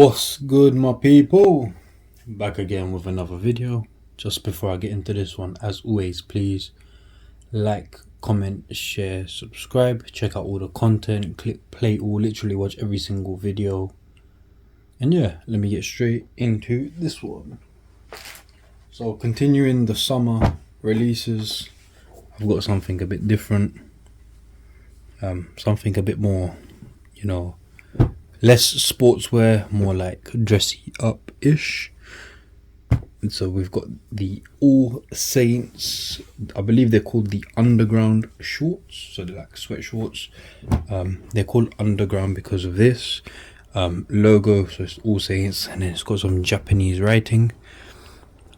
What's good, my people? Back again with another video. Just before I get into this one, as always, please like, comment, share, subscribe, check out all the content, click play or literally watch every single video. And yeah, let me get straight into this one. So continuing the summer releases, I've got something a bit different, something a bit more, less sportswear, more like dressy up ish. And so we've got the All Saints, I believe they're called the underground shorts, so they're like sweat shorts. They're called underground because of this logo, so it's All Saints, and then it's got some Japanese writing,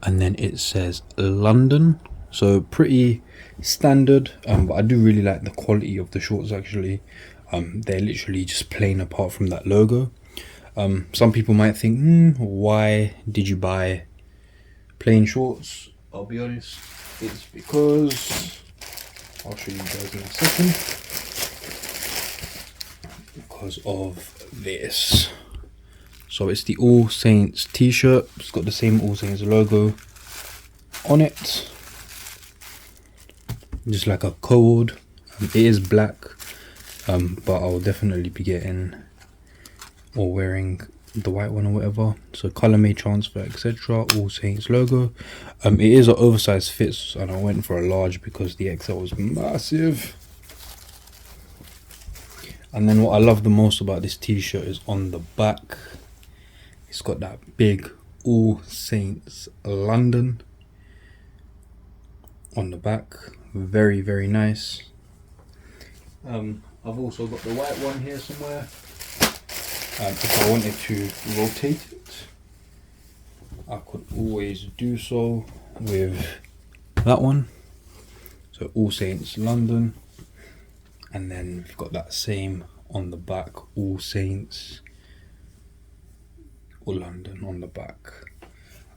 and then it says London, so pretty standard, but I do really like the quality of the shorts actually. They're literally just plain apart from that logo. Some people might think, why did you buy plain shorts? I'll be honest, it's because I'll show you guys in a second. Because of this. So it's the All Saints t-shirt. It's got the same All Saints logo on it, just like a code. It is black, but I'll definitely be getting or wearing the white one or whatever. So color may transfer, etc. All Saints logo. It is an oversized fit, and I went for a large because the XL was massive. And then what I love the most about this t-shirt is on the back, it's got that big All Saints London on the back. Very, very nice. I've also got the white one here somewhere. If I wanted to rotate it, I could always do so with that one. So All Saints London, and then we've got that same on the back, All Saints or London on the back.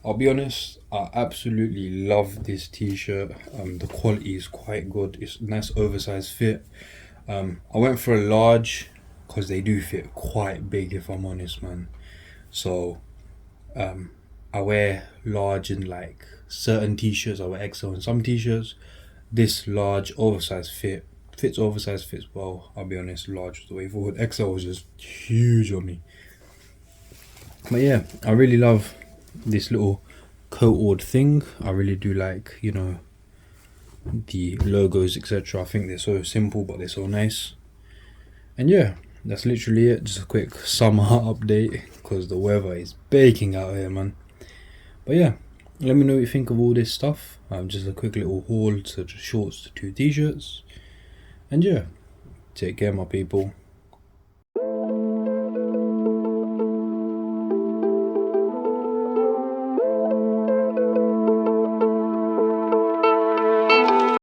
I'll be honest, I absolutely love this t-shirt. The quality is quite good. It's a nice oversized fit. I went for a large because they do fit quite big, if I'm honest, man. So I wear large in like certain t-shirts. I wear XL in some t-shirts. This large oversized fits oversized, fits well. I'll be honest, large was the way forward. XL was just huge on me. But yeah, I really love this little coat thing. I really do like, the logos, etc. I think they're so simple, but they're so nice. And yeah, that's literally it. Just a quick summer update because the weather is baking out here, man. But yeah, let me know what you think of all this stuff. Just a quick little haul to the shorts to 2 t-shirts. And yeah, take care, my people.